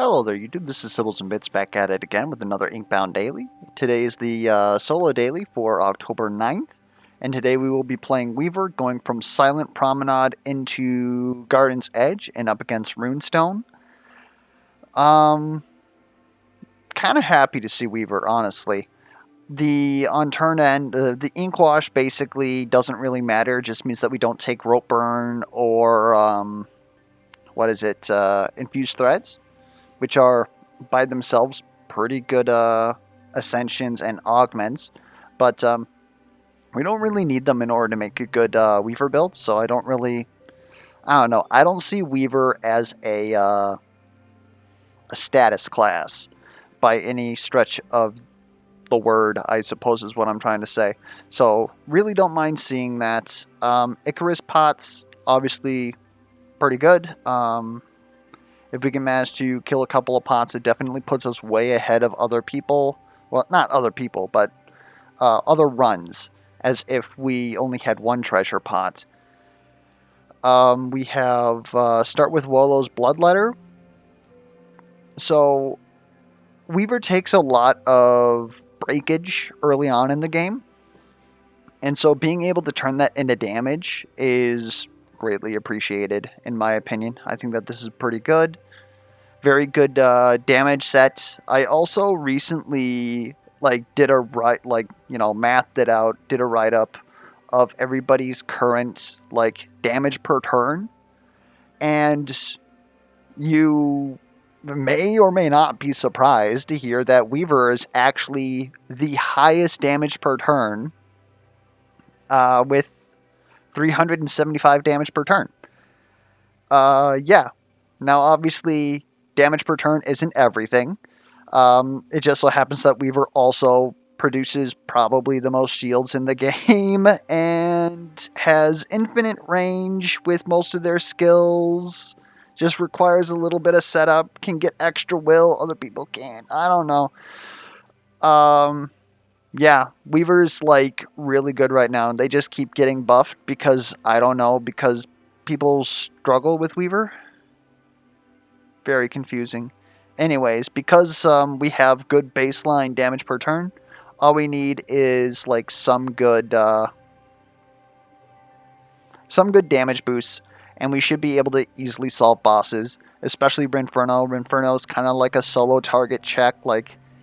Hello there YouTube, this is Sibbles and Bits back at it again with another Inkbound Daily. Today is the solo daily for October 9th, and today we will be playing Weaver, going from Silent Promenade into Garden's Edge and up against Runestone. Kind of happy to see Weaver, honestly. On turn end, the ink wash basically doesn't really matter, it just means that we don't take rope burn or, infused threads, which are by themselves pretty good ascensions and augments, but we don't really need them in order to make a good Weaver build. So I don't know. I don't see Weaver as a status class by any stretch of the word, I suppose is what I'm trying to say. So really don't mind seeing that. Icarus pots, obviously pretty good. If we can manage to kill a couple of pots, it definitely puts us way ahead of other people. Well, not other people, but other runs, as if we only had one treasure pot. We have start with Wolo's Bloodletter. So Weaver takes a lot of breakage early on in the game, and so being able to turn that into damage is greatly appreciated, in my opinion. I think that this is pretty good. Very good damage set. I also recently did a mathed it out, did a write-up of everybody's current damage per turn, and you may or may not be surprised to hear that Weaver is actually the highest damage per turn, with 375 damage per turn. Yeah. Now, obviously, damage per turn isn't everything. It just so happens that Weaver also produces probably the most shields in the game and has infinite range with most of their skills. Just requires a little bit of setup. Can get extra will. Other people can't. I don't know. Yeah, Weaver's really good right now. They just keep getting buffed because, I don't know, because people struggle with Weaver. Very confusing. Anyways, because we have good baseline damage per turn, all we need is some good damage boosts, and we should be able to easily solve bosses, especially Rinferno. Rinferno's kind of like a solo target check.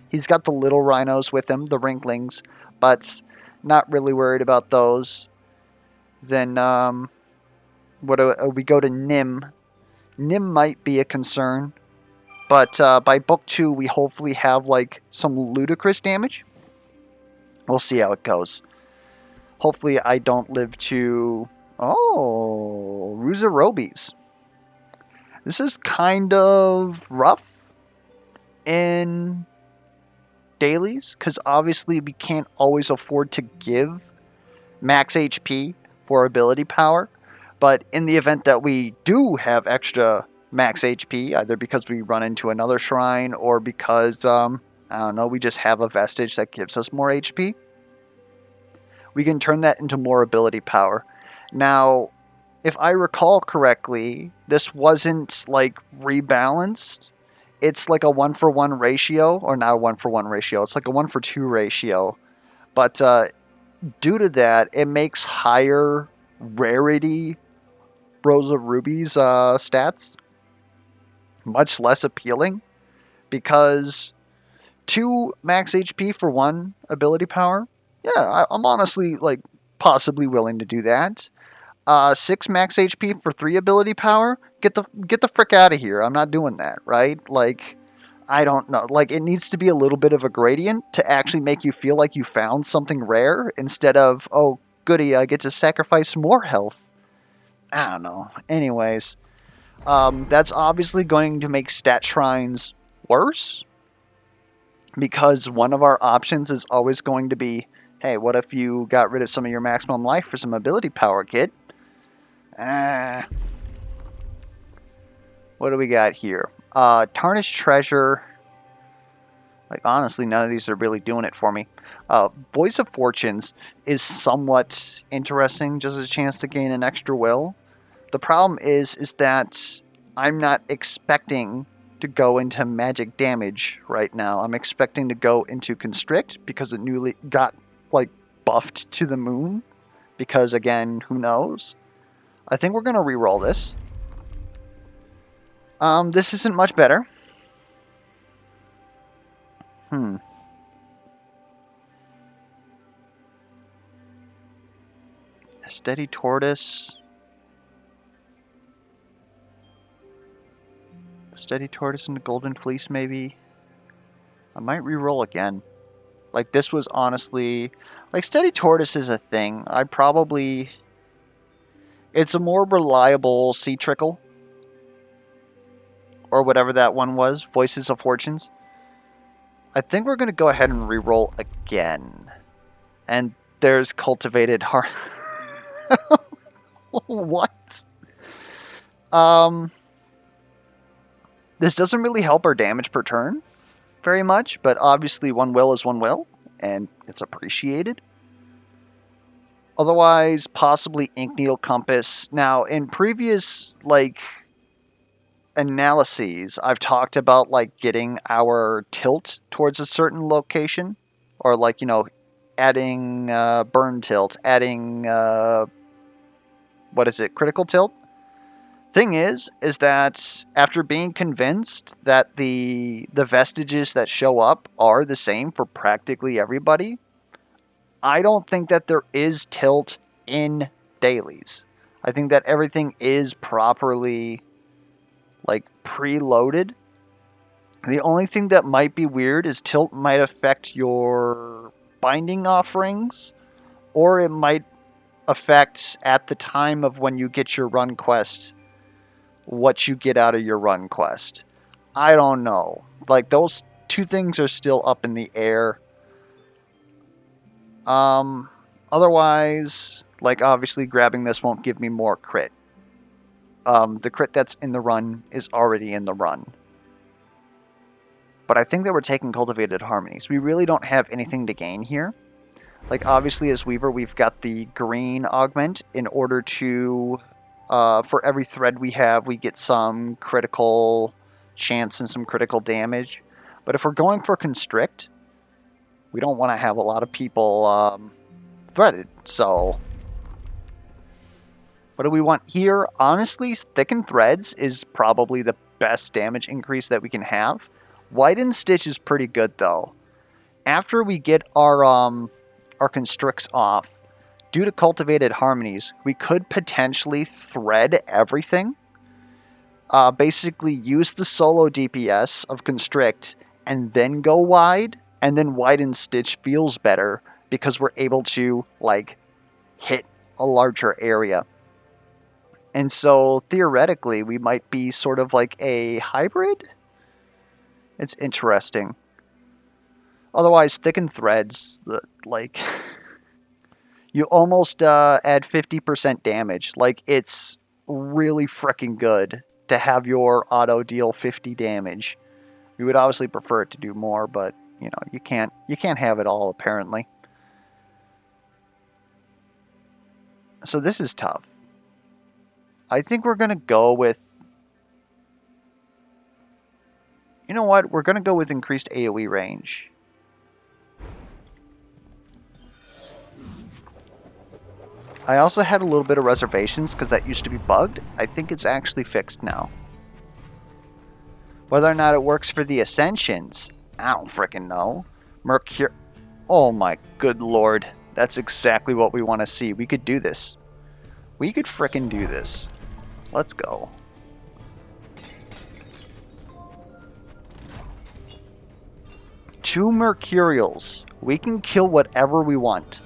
He's got the little rhinos with him, the Rinklings, but not really worried about those. Then we go to Nim. Nim might be a concern, but by book 2 we hopefully have some ludicrous damage. We'll see how it goes. Hopefully I don't live to... Oh, Ruzarobis. This is kind of rough in dailies, because obviously we can't always afford to give max HP for ability power. But in the event that we do have extra max HP, either because we run into another shrine or because, I don't know, we just have a vestige that gives us more HP, we can turn that into more ability power. Now, if I recall correctly, this wasn't rebalanced. It's a 1-for-1 ratio, or not a 1-for-1 ratio, it's a 1-for-2 ratio. But due to that, it makes higher rarity Rose of Ruby's stats much less appealing, because 2 max HP for 1 ability power, yeah, I'm honestly possibly willing to do that. 6 max HP for 3 ability power, get the frick out of here. I'm not doing that, right? I don't know. It needs to be a little bit of a gradient to actually make you feel like you found something rare, instead of, oh goody, I get to sacrifice more health. I don't know. Anyways, that's obviously going to make stat shrines worse, because one of our options is always going to be, hey, what if you got rid of some of your maximum life for some ability power, kid? What do we got here? Tarnished Treasure. Honestly, none of these are really doing it for me. Voice of Fortunes is somewhat interesting, just a chance to gain an extra will. The problem is that I'm not expecting to go into magic damage right now. I'm expecting to go into constrict because it newly got like buffed to the moon. Because again, who knows? I think we're gonna re-roll this. This isn't much better. A steady tortoise. Steady tortoise and the golden fleece, maybe. I might re-roll again. Like, this was honestly... Like, steady tortoise is a thing. I probably... It's a more reliable sea trickle. Or whatever that one was. Voices of Fortunes. I think we're going to go ahead and re-roll again. And there's cultivated heart. What? This doesn't really help our damage per turn very much, but obviously one will is one will, and it's appreciated. Otherwise, possibly Inkneedle Compass. Now, in previous, like, analyses, I've talked about, like, getting our tilt towards a certain location, or, like, you know, adding burn tilt, adding, what is it, critical tilt? Thing is that after being convinced that the vestiges that show up are the same for practically everybody, I don't think that there is tilt in dailies. I think that everything is properly, like, preloaded. The only thing that might be weird is tilt might affect your binding offerings, or it might affect at the time of when you get your run quest what you get out of your run quest. I don't know. Like, those two things are still up in the air. Otherwise, like, obviously grabbing this won't give me more crit. The crit that's in the run is already in the run. But I think that we're taking Cultivated Harmonies. We really don't have anything to gain here. Like, obviously, as Weaver, we've got the green augment in order to... for every thread we have, we get some critical chance and some critical damage. But if we're going for Constrict, we don't want to have a lot of people threaded. So, what do we want here? Honestly, Thickened Threads is probably the best damage increase that we can have. Widen Stitch is pretty good, though. After we get our Constricts off, due to Cultivated Harmonies, we could potentially thread everything. Basically use the solo DPS of Constrict and then go wide. And then Widen Stitch feels better because we're able to, like, hit a larger area. And so, theoretically, we might be sort of like a hybrid. It's interesting. Otherwise, Thickened Threads, like... You almost add 50% damage. Like, it's really freaking good to have your auto deal 50 damage. We would obviously prefer it to do more, but you know, you can't have it all, apparently. So this is tough. I think we're gonna go with... You know what? We're gonna go with increased AoE range. I also had a little bit of reservations because that used to be bugged. I think it's actually fixed now. Whether or not it works for the Ascensions, I don't frickin' know. Mercure... Oh my good lord. That's exactly what we want to see. We could do this. We could frickin' do this. Let's go. Two Mercurials. We can kill whatever we want.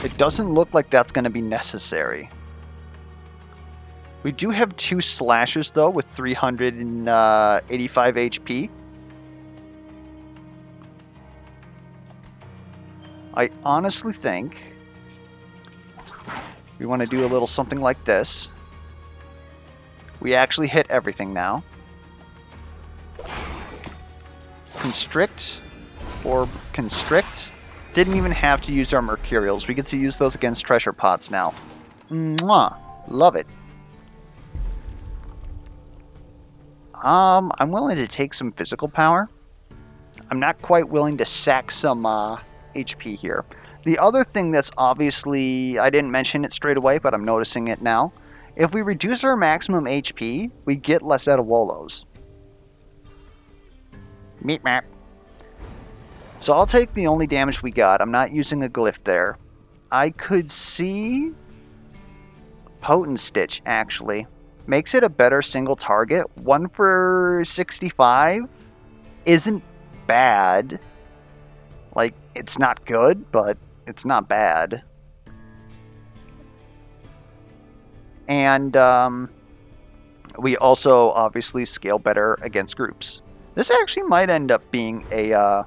It doesn't look like that's going to be necessary. We do have two Slashers, though, with 385 HP. I honestly think we want to do a little something like this. We actually hit everything now. Constrict or Constrict. Didn't even have to use our Mercurials. We get to use those against treasure pots now. Mwah! Love it. I'm willing to take some physical power. I'm not quite willing to sack some HP here. The other thing that's obviously, I didn't mention it straight away, but I'm noticing it now. If we reduce our maximum HP, we get less out of Wolos. Meep map. So I'll take the only damage we got. I'm not using a glyph there. I could see Potent Stitch, actually. Makes it a better single target. 1 for 65 isn't bad. Like, it's not good, but it's not bad. And we also obviously scale better against groups. This actually might end up being a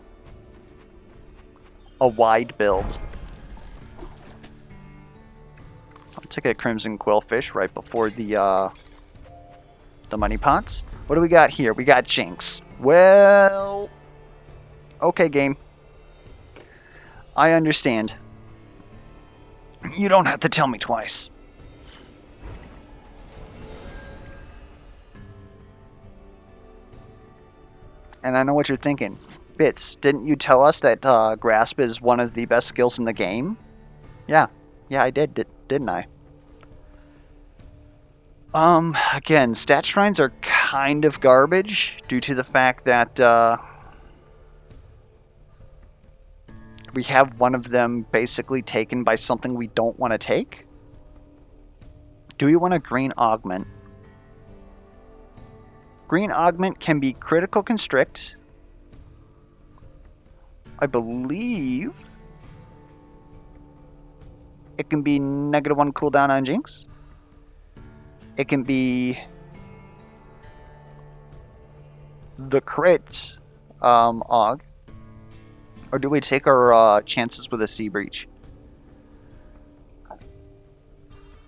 wide build. I'll take a Crimson Quillfish right before the money pots. What do we got here? We got Jinx. Well, okay, game. I understand. You don't have to tell me twice. And I know what you're thinking. Bits, didn't you tell us that Grasp is one of the best skills in the game? Yeah, I did, didn't I? Again, stat shrines are kind of garbage due to the fact that we have one of them basically taken by something we don't want to take. Do we want a green augment? Green augment can be critical constrict. I believe it can be -1 cooldown on Jinx. It can be the crit aug. Or do we take our chances with a Sea Breach?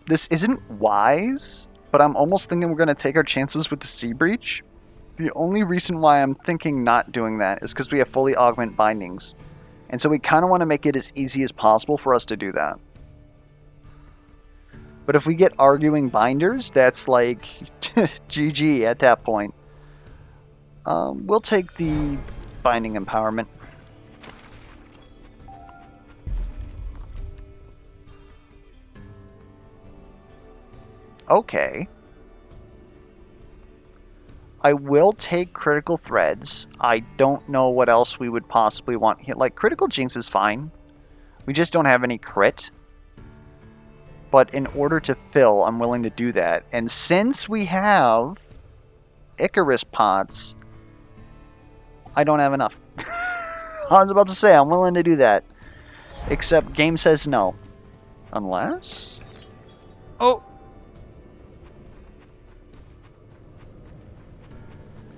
This isn't wise, but I'm almost thinking we're going to take our chances with the Sea Breach. The only reason why I'm thinking not doing that is because we have fully augment bindings. And so we kind of want to make it as easy as possible for us to do that. But if we get arguing binders, that's like GG at that point. We'll take the binding empowerment. Okay. I will take critical threads. I don't know what else we would possibly want here. Like, critical Jinx is fine. We just don't have any crit. But in order to fill, I'm willing to do that. And since we have Icarus pots, I don't have enough. I was about to say, I'm willing to do that. Except game says no. Unless... Oh!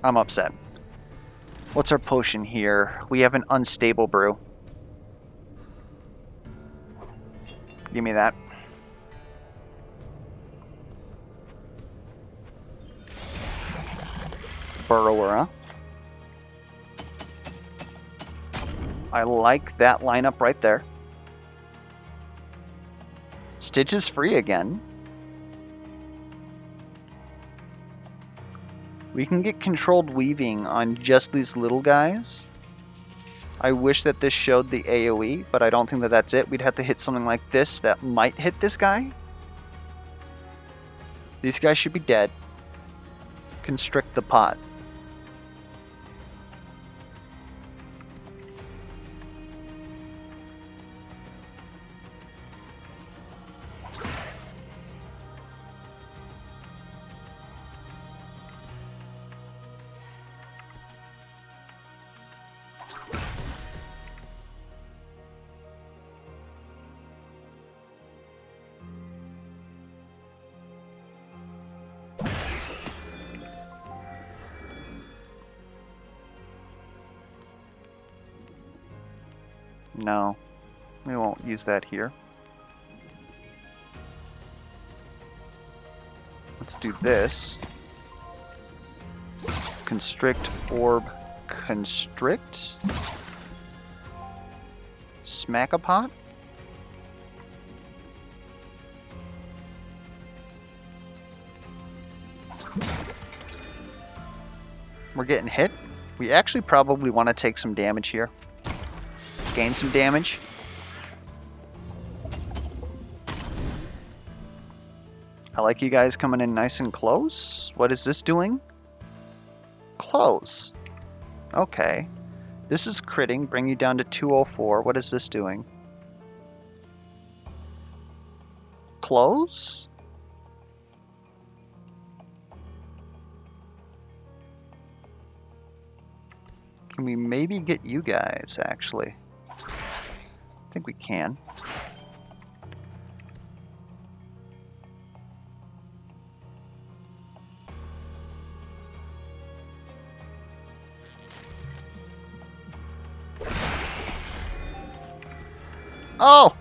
I'm upset. What's our potion here? We have an unstable brew. Give me that. Burrower, huh? I like that lineup right there. Stitch is free again. We can get controlled weaving on just these little guys. I wish that this showed the AoE, but I don't think that that's it. We'd have to hit something like this that might hit this guy. These guys should be dead. Constrict the pot. No, we won't use that here. Let's do this. Constrict, orb, constrict. Smack a pot. We're getting hit. We actually probably want to take some damage here. Gain some damage. I like you guys coming in nice and close. What is this doing? Close. Okay. This is critting, bring you down to 204. What is this doing? Close? Can we maybe get you guys, actually? I think we can. Oh!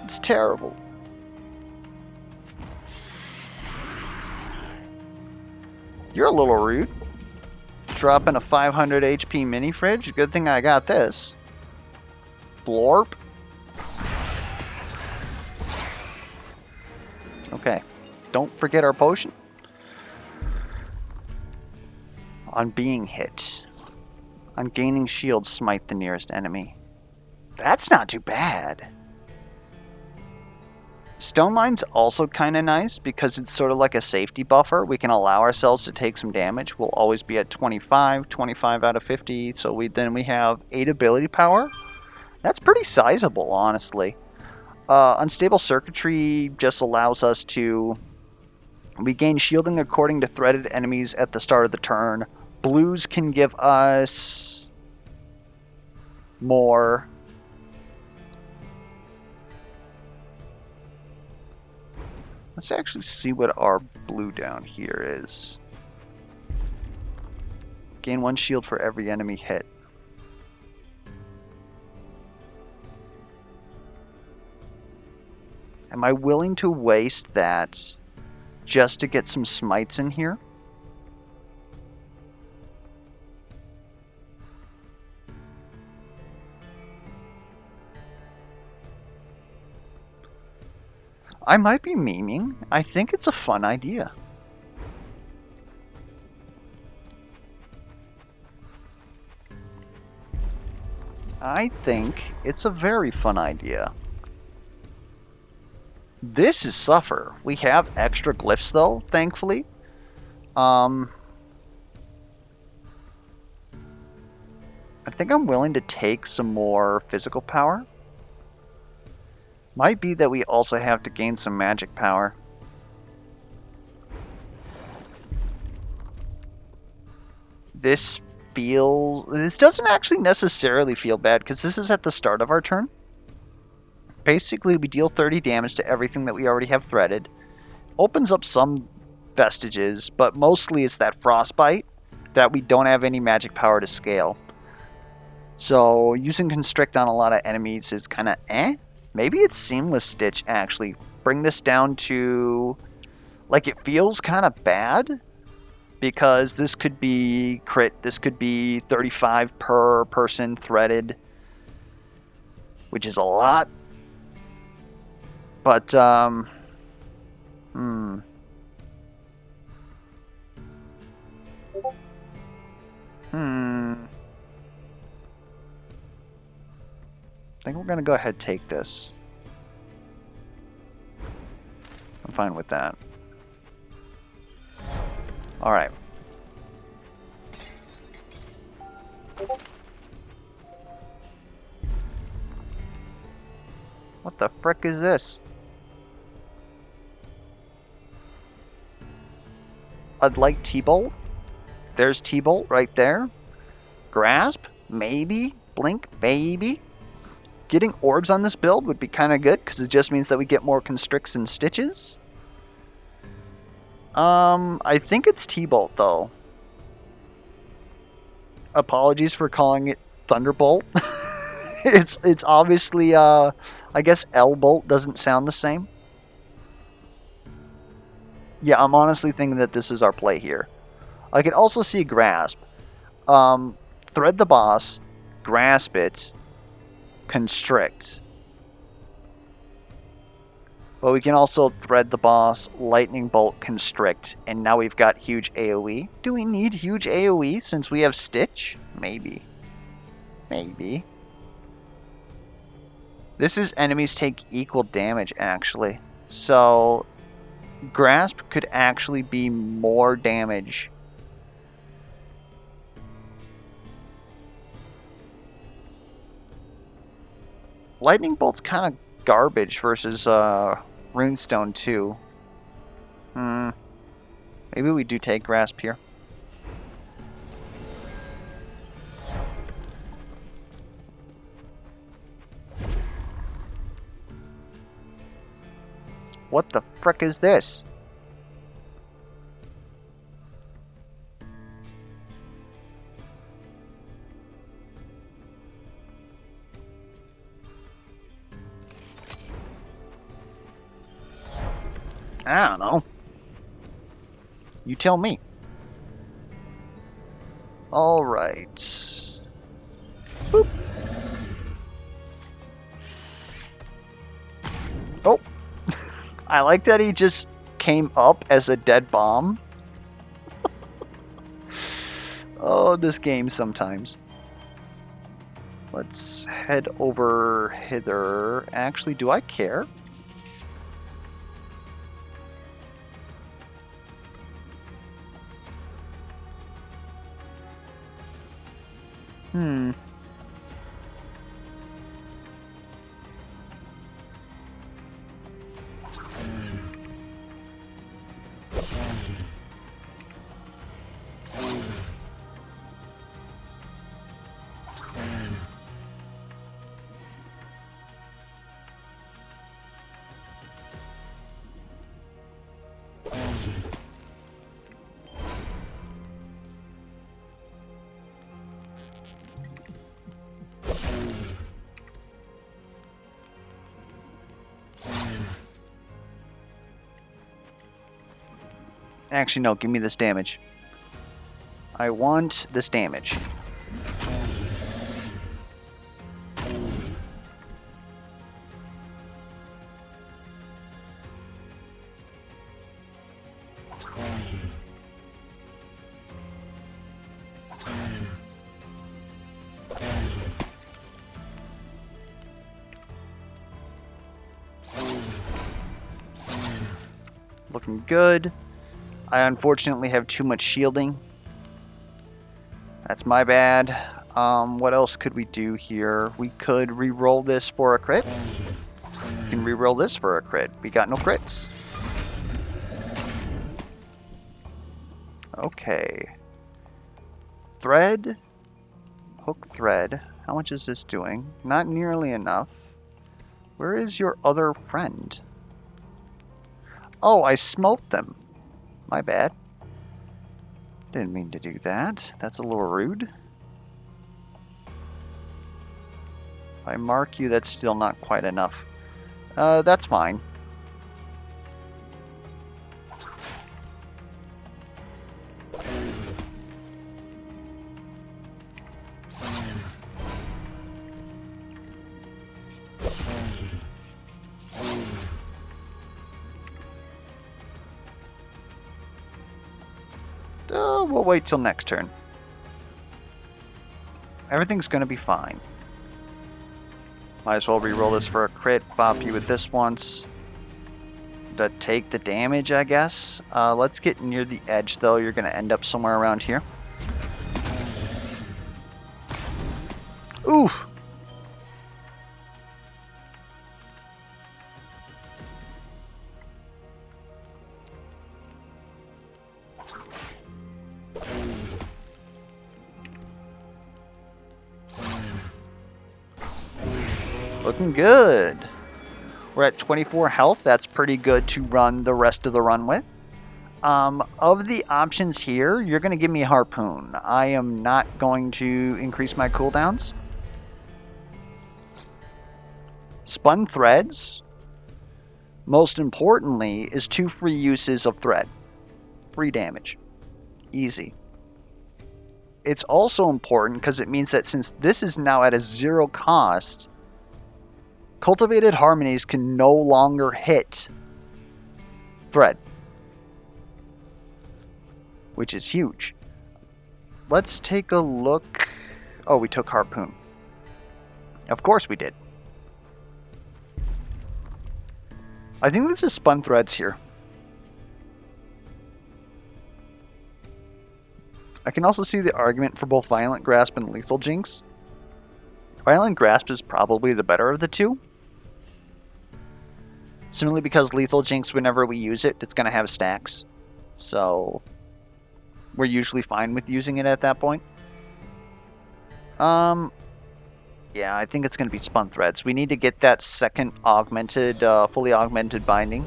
It's terrible. You're a little rude. Dropping a 500 HP mini fridge. Good thing I got this. Blorp. Okay. Don't forget our potion. On being hit. On gaining shield, smite the nearest enemy. That's not too bad. Stone Mine's also kind of nice because it's sort of like a safety buffer. We can allow ourselves to take some damage. We'll always be at 25 out of 50. So we have 8 ability power. That's pretty sizable, honestly. Unstable Circuitry just allows us to... We gain shielding according to threaded enemies at the start of the turn. Blues can give us more. Let's actually see what our blue down here is. Gain 1 shield for every enemy hit. Am I willing to waste that just to get some smites in here? I might be memeing. I think it's a fun idea. I think it's a very fun idea. This is Suffer. We have extra glyphs though, thankfully. I think I'm willing to take some more physical power. Might be that we also have to gain some magic power. This doesn't actually necessarily feel bad because this is at the start of our turn. Basically, we deal 30 damage to everything that we already have threaded. Opens up some vestiges, but mostly it's that frostbite that we don't have any magic power to scale. So using Constrict on a lot of enemies is kind of eh. Maybe it's Seamless Stitch, actually. Bring this down to... Like, it feels kind of bad. Because this could be crit. This could be 35 per person threaded. Which is a lot. But, I think we're going to go ahead and take this. I'm fine with that. Alright. What the frick is this? I'd like T-Bolt. There's T-Bolt right there. Grasp? Maybe. Blink? Maybe. Getting orbs on this build would be kind of good because it just means that we get more constricts and stitches. I think it's T-Bolt though. Apologies for calling it Thunderbolt. it's obviously I guess L-Bolt doesn't sound the same. Yeah, I'm honestly thinking that this is our play here. I could also see Grasp. Thread the boss, grasp it, constrict. But we can also thread the boss, lightning bolt, constrict, and now we've got huge AoE. Do we need huge AoE since we have Stitch? Maybe. Maybe. This is enemies take equal damage, actually. So, Grasp could actually be more damage. Lightning Bolt's kind of garbage versus Runestone, too. Maybe we do take Grasp here. What the frick is this? I don't know. You tell me. Alright. Boop. Oh. I like that he just came up as a dead bomb. Oh, this game sometimes. Let's head over hither. Actually, do I care? Actually, no, give me this damage. I want this damage. Looking good. I unfortunately have too much shielding. That's my bad. What else could we do here? We could re-roll this for a crit. We can re-roll this for a crit. We got no crits. Okay. Thread. Hook thread. How much is this doing? Not nearly enough. Where is your other friend? Oh, I smoked them. My bad. Didn't mean to do that. That's a little rude. If I mark you, that's still not quite enough. That's fine. We'll wait till next turn. Everything's gonna be fine. Might as well re-roll this for a crit. Bop you with this once. To take the damage, I guess. Let's get near the edge, though. You're gonna end up somewhere around here. Oof! Looking good. We're at 24 health. That's pretty good to run the rest of the run with. Of the options here, you're going to give me Harpoon. I am not going to increase my cooldowns. Spun Threads, most importantly, is 2 free uses of Thread. Free damage. Easy. It's also important because it means that since this is now at a 0 cost, Cultivated harmonies can no longer hit thread, which is huge. Let's take a look. Oh, we took harpoon. Of course we did. I think this is spun threads here. I can also see the argument for both Violent Grasp and Lethal Jinx. Violent Grasp is probably the better of the two. Simply because Lethal Jinx, whenever we use it, it's going to have stacks. So we're usually fine with using it at that point. Yeah, I think it's going to be spun threads. We need to get that second augmented, fully augmented binding.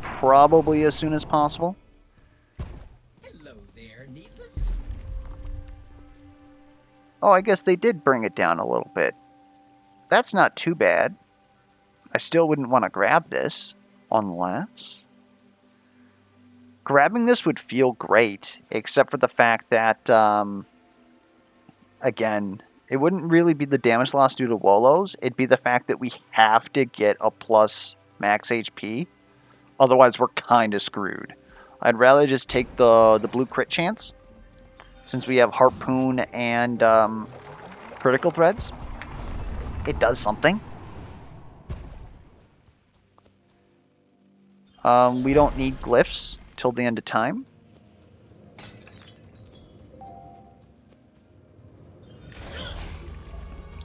Probably as soon as possible. Hello there, Needless. Oh, I guess they did bring it down a little bit. That's not too bad. I still wouldn't want to grab this, unless... Grabbing this would feel great, except for the fact that, again, it wouldn't really be the damage loss due to Wolos. It'd be the fact that we have to get a plus max HP. Otherwise, we're kind of screwed. I'd rather just take the blue crit chance, since we have Harpoon and Critical Threads. It does something. We don't need glyphs till the end of time.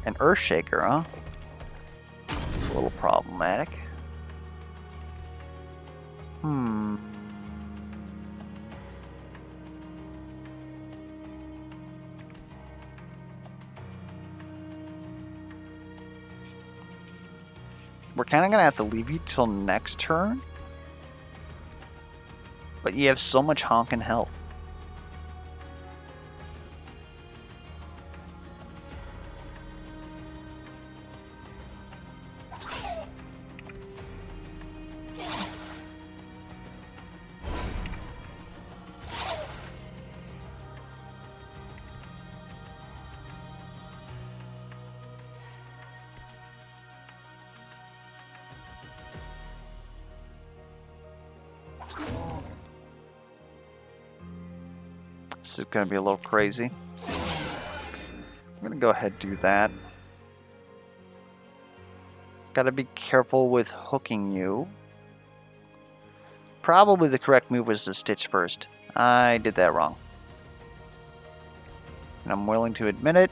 An Earthshaker, huh? It's a little problematic. We're kind of going to have to leave you till next turn. But you have so much honkin' health. This is going to be a little crazy. I'm going to go ahead and do that. Got to be careful with hooking you. Probably the correct move was to stitch first. I did that wrong. And I'm willing to admit it.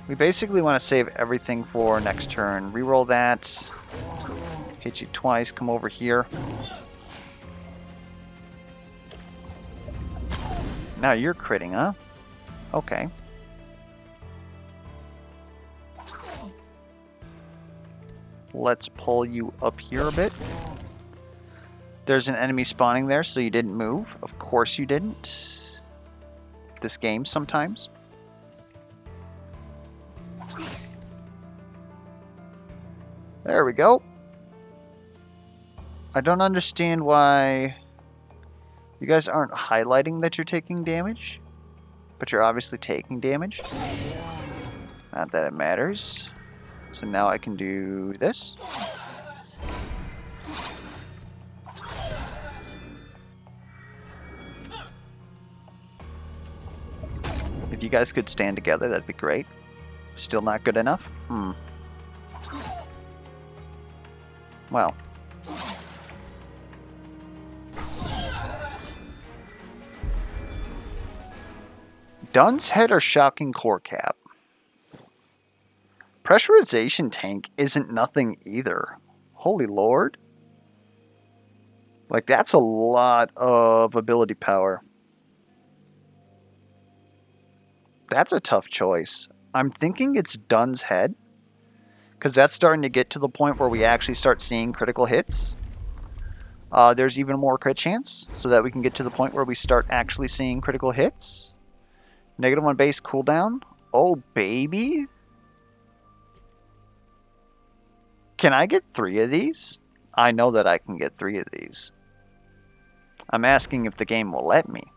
We basically want to save everything for next turn. Reroll that. Hit you twice. Come over here. Now you're critting, huh? Okay. Let's pull you up here a bit. There's an enemy spawning there, so you didn't move. Of course you didn't. This game sometimes. There we go. I don't understand why you guys aren't highlighting that you're taking damage, but you're obviously taking damage. Not that it matters. So now I can do this. If you guys could stand together, that'd be great. Still not good enough? Well. Dun's Head or Shocking Core Cap? Pressurization Tank isn't nothing either. Holy lord. Like, that's a lot of ability power. That's a tough choice. I'm thinking it's Dun's Head, because that's starting to get to the point where we actually start seeing critical hits. There's even more crit chance, so that we can get to the point where we start actually seeing critical hits. -1 base cooldown. Oh, baby. Can I get 3 of these? I know that I can get 3 of these. I'm asking if the game will let me.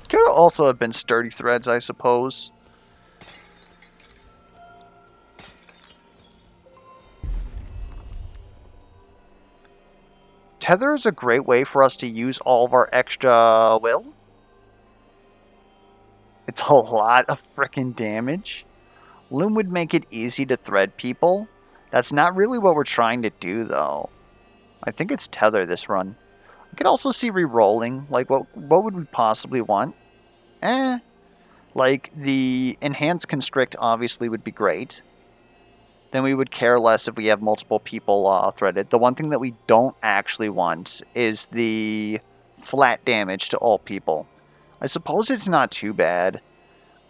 Could also have been sturdy threads, I suppose. Tether is a great way for us to use all of our extra will. It's a lot of freaking damage. Loom would make it easy to thread people. That's not really what we're trying to do, though. I think it's Tether this run. I could also see re-rolling. Like, what would we possibly want? Like, the Enhanced Constrict obviously would be great. Then we would care less if we have multiple people threaded. The one thing that we don't actually want is the flat damage to all people. I suppose it's not too bad.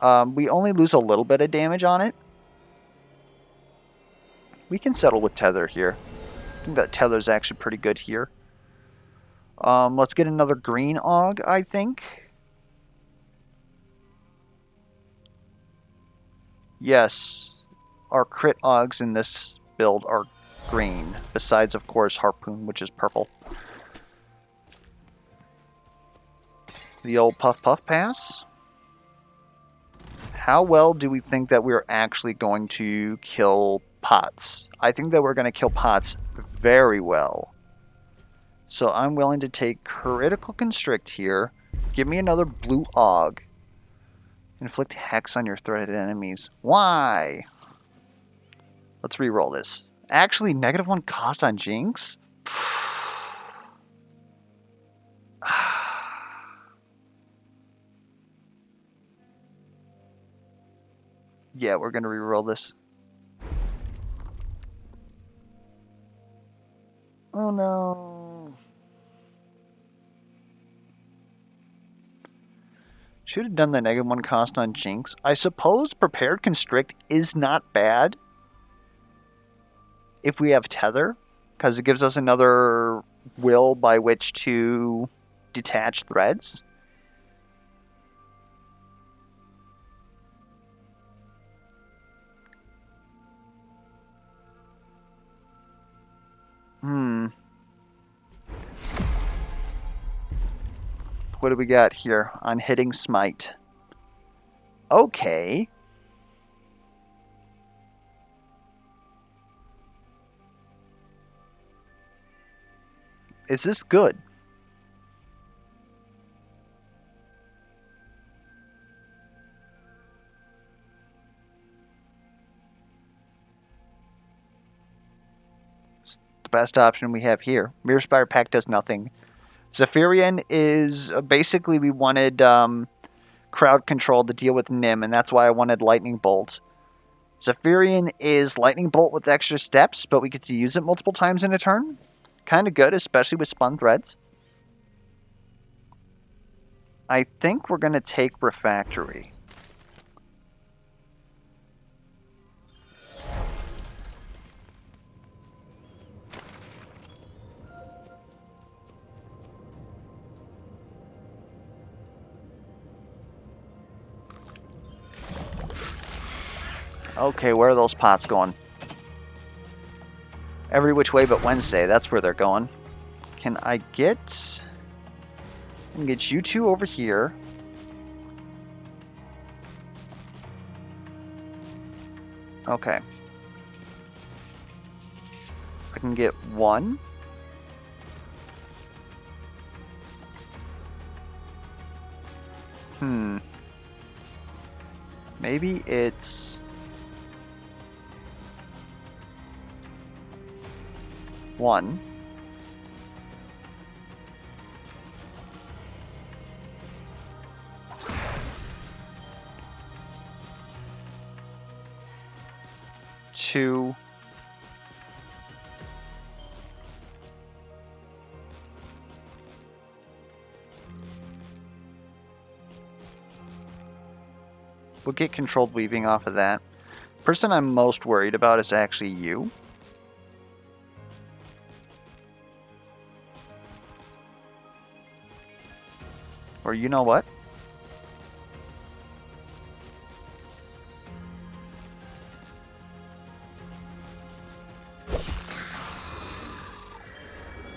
We only lose a little bit of damage on it. We can settle with Tether here. I think that Tether's actually pretty good here. Let's get another green Aug, I think. Yes, our crit Augs in this build are green, besides, of course, Harpoon, which is purple. The old Puff Puff Pass. How well do we think that we're actually going to kill Pots? I think that we're going to kill Pots very well. So I'm willing to take Critical Constrict here. Give me another blue Aug. Inflict Hex on your threatened enemies. Why? Let's re-roll this. Actually, -1 cost on Jinx? Yeah, we're going to re-roll this. Oh no. Should have done the -1 cost on Jinx. I suppose Prepared Constrict is not bad if we have Tether, because it gives us another will by which to detach threads. What do we got here on hitting smite? Okay. Is this good? It's the best option we have here. Mirror Spire Pack does nothing. Zephyrian is basically we wanted crowd control to deal with Nim, and that's why I wanted Lightning Bolt. Zephyrian is Lightning Bolt with extra steps, but we get to use it multiple times in a turn. Kind of good, especially with spun threads. I think we're going to take Refractory. Okay, where are those pots going? Every which way but Wednesday, that's where they're going. Can I get... I can get you two over here. Okay. I can get one. Maybe it's... one. Two. We'll get controlled weaving off of that. The person I'm most worried about is actually you. Or you know what?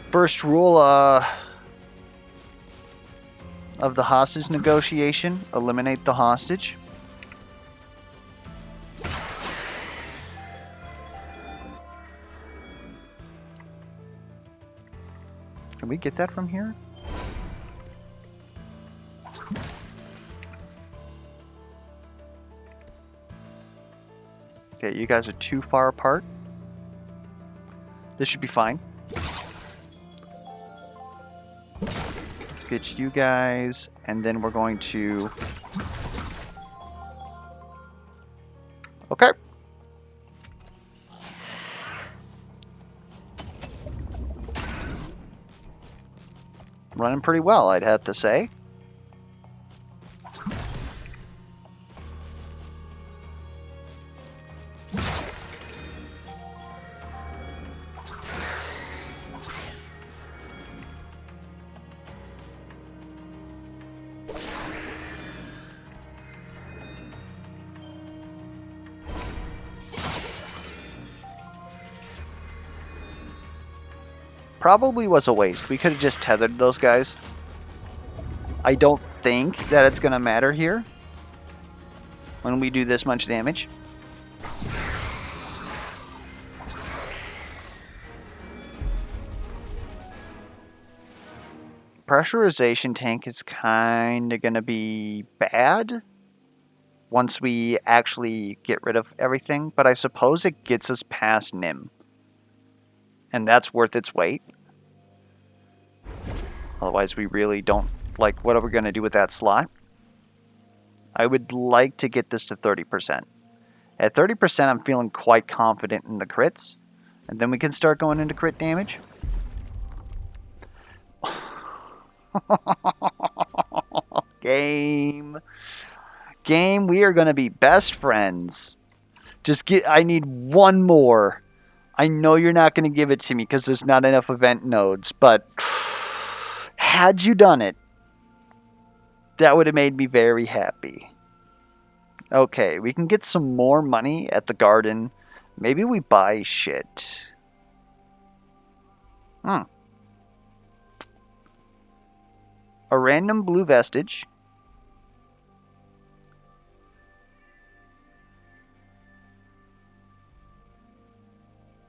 First rule of the hostage negotiation, eliminate the hostage. Can we get that from here? Okay, you guys are too far apart. This should be fine. Let's get you guys, and then we're going to... Okay. Running pretty well, I'd have to say. Probably was a waste. We could have just tethered those guys. I don't think that it's going to matter here when we do this much damage. Pressurization tank is kind of going to be bad once we actually get rid of everything, but I suppose it gets us past Nim. And that's worth its weight. Otherwise, we really don't like what are we going to do with that slot. I would like to get this to 30%. At 30%, I'm feeling quite confident in the crits. And then we can start going into crit damage. Game. Game, we are going to be best friends. I need one more. I know you're not going to give it to me because there's not enough event nodes, but had you done it, that would have made me very happy. Okay, we can get some more money at the garden. Maybe we buy shit. A random blue vestige.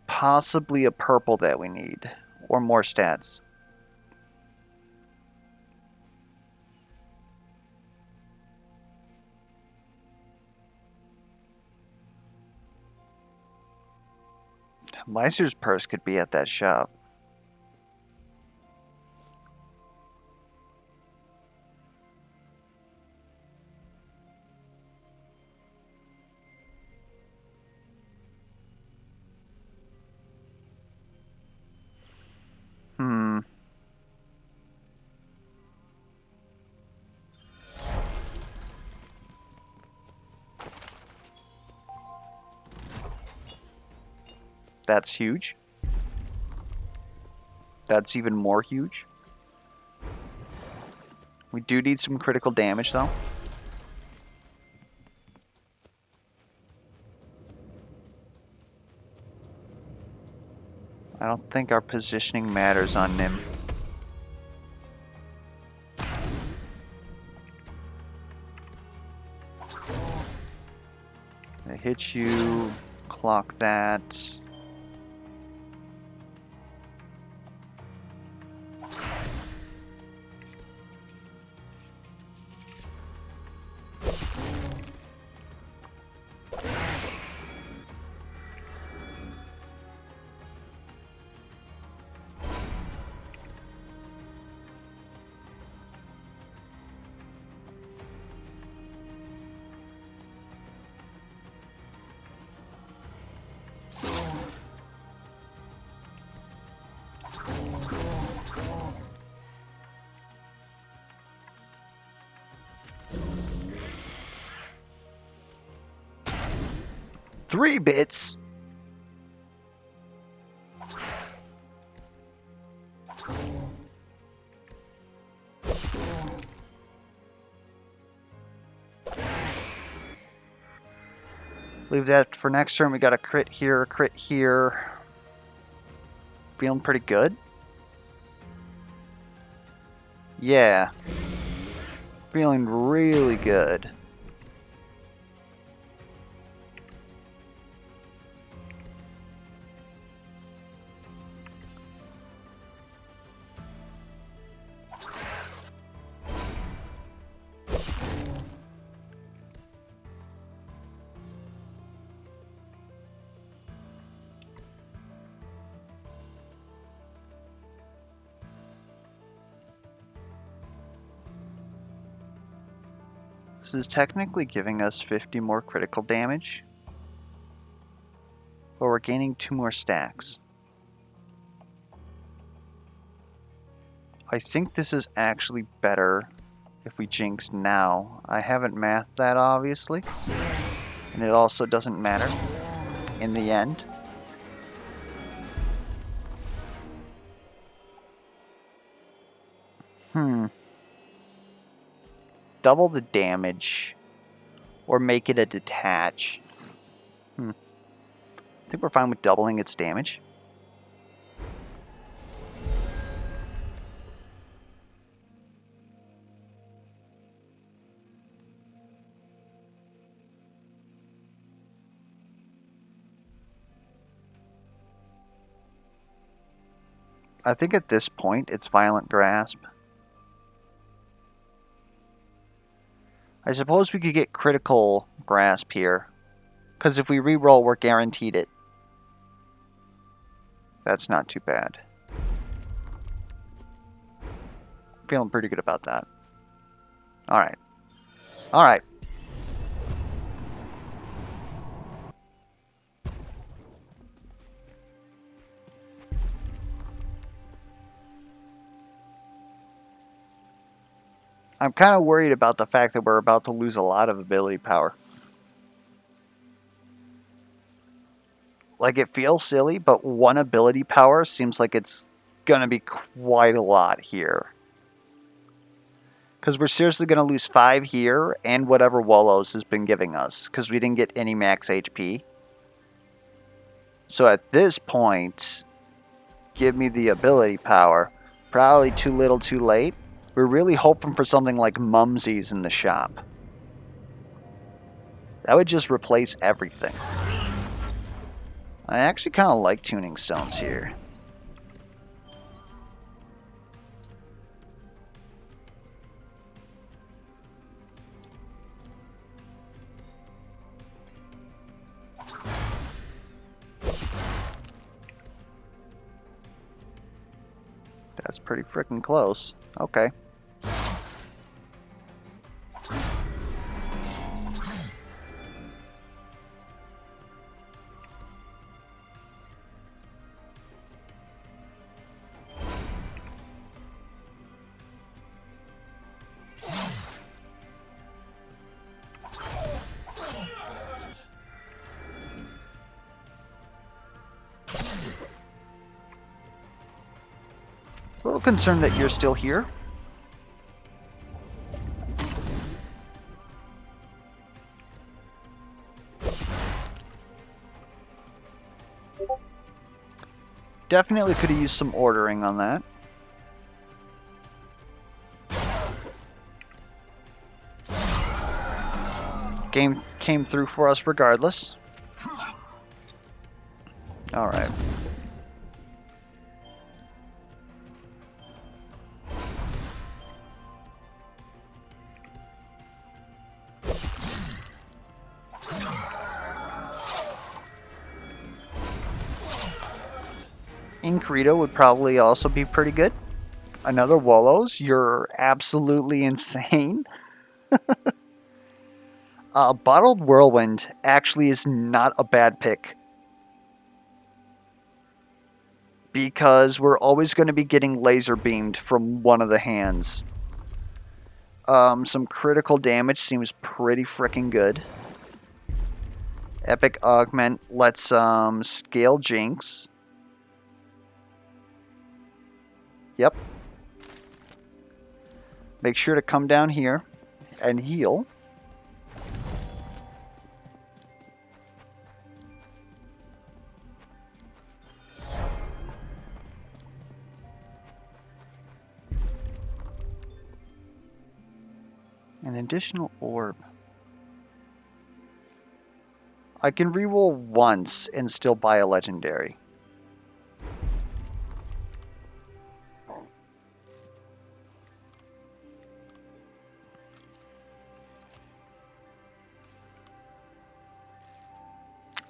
Possibly a purple that we need. Or more stats. Lyser's purse could be at that shop. That's huge. That's even more huge. We do need some critical damage, though. I don't think our positioning matters on Nim. I hit you, clock that. Three bits. Leave that for next turn. We got a crit here, a crit here. Feeling pretty good. Yeah. Feeling really good. This is technically giving us 50 more critical damage, but we're gaining 2 more stacks. I think this is actually better if we jinx now. I haven't mathed that, obviously, and it also doesn't matter in the end. Double the damage, or make it a detach. I think we're fine with doubling its damage. I think at this point it's Violent Grasp. I suppose we could get Critical Grasp here, because if we reroll, we're guaranteed it. That's not too bad. Feeling pretty good about that. Alright. Alright. I'm kind of worried about the fact that we're about to lose a lot of ability power. Like, it feels silly, but 1 ability power seems like it's gonna be quite a lot here. Because we're seriously gonna lose 5 here, and whatever Wolos has been giving us, because we didn't get any max HP. So at this point, give me the ability power. Probably too little too late. We're really hoping for something like Mumsies in the shop. That would just replace everything. I actually kind of like tuning stones here. That's pretty freaking close. Okay. A little concerned that you're still here. Definitely could have used some ordering on that. Game came through for us regardless. Alright. Inkrito would probably also be pretty good. Another Wolos, you're absolutely insane. Bottled Whirlwind actually is not a bad pick. Because we're always going to be getting laser beamed from one of the hands. Some critical damage seems pretty freaking good. Epic Augment lets scale Jinx. Yep. Make sure to come down here and heal. An additional orb. I can reroll once and still buy a legendary.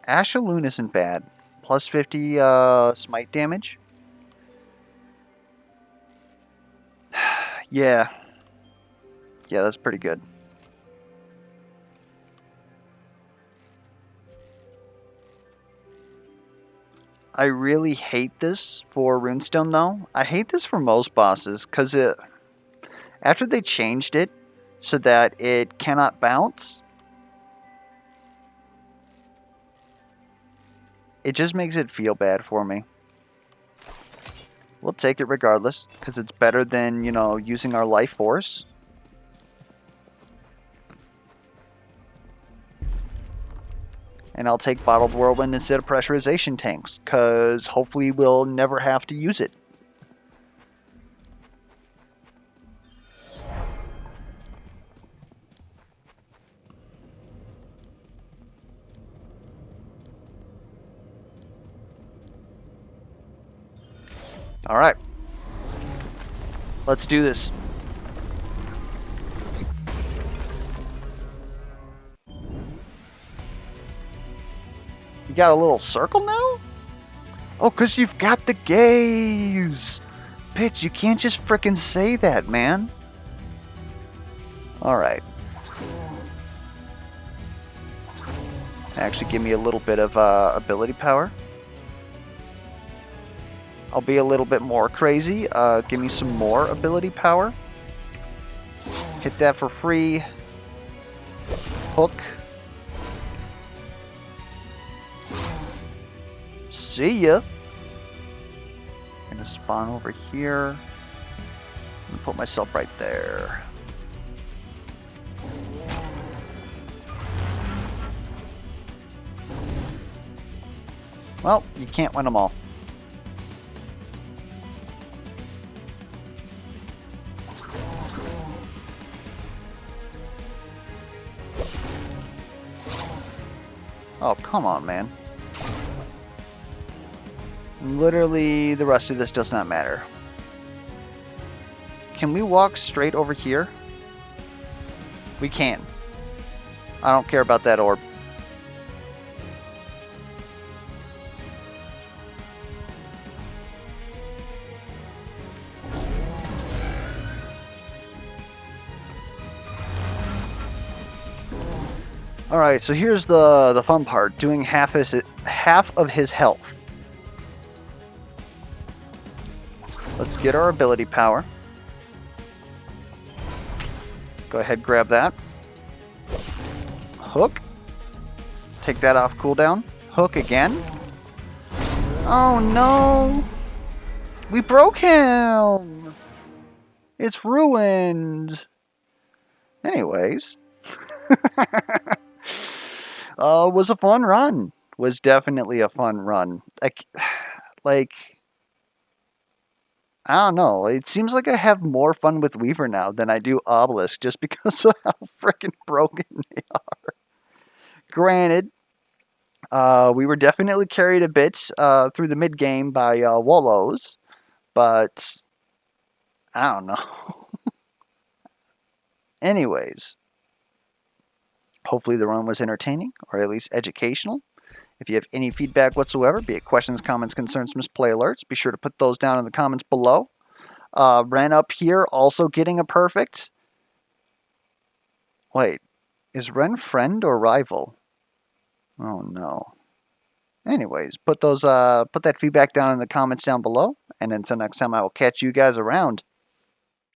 Ashaloon isn't bad. Plus 50 smite damage. Yeah. Yeah, that's pretty good. I really hate this for Runestone, though. I hate this for most bosses, because after they changed it so that it cannot bounce, it just makes it feel bad for me. We'll take it regardless, because it's better than, you know, using our life force. And I'll take Bottled Whirlwind instead of pressurization tanks, because hopefully we'll never have to use it. Alright. Let's do this. You got a little circle now? Oh, because you've got the gaze! Bitch, you can't just frickin' say that, man. Alright. Actually, give me a little bit of ability power. I'll be a little bit more crazy. Give me some more ability power. Hit that for free. Hook. See ya. Gonna spawn over here. And put myself right there. Well, you can't win them all. Oh, come on, man. Literally, the rest of this does not matter. Can we walk straight over here? We can. I don't care about that orb. Alright, so here's the fun part. Doing half of his health. Let's get our ability power. Go ahead, grab that. Hook. Take that off cooldown. Hook again. Oh no! We broke him! It's ruined! Anyways. Was a fun run. Was definitely a fun run. Like, I don't know. It seems like I have more fun with Weaver now than I do Obelisk just because of how freaking broken they are. Granted, we were definitely carried a bit through the mid game by Wollos, but I don't know. Anyways, hopefully the run was entertaining or at least educational. If you have any feedback whatsoever, be it questions, comments, concerns, misplay alerts, be sure to put those down in the comments below. Ren up here also getting a perfect. Wait, is Ren friend or rival? Oh no. Anyways, put that feedback down in the comments down below, and until next time, I will catch you guys around.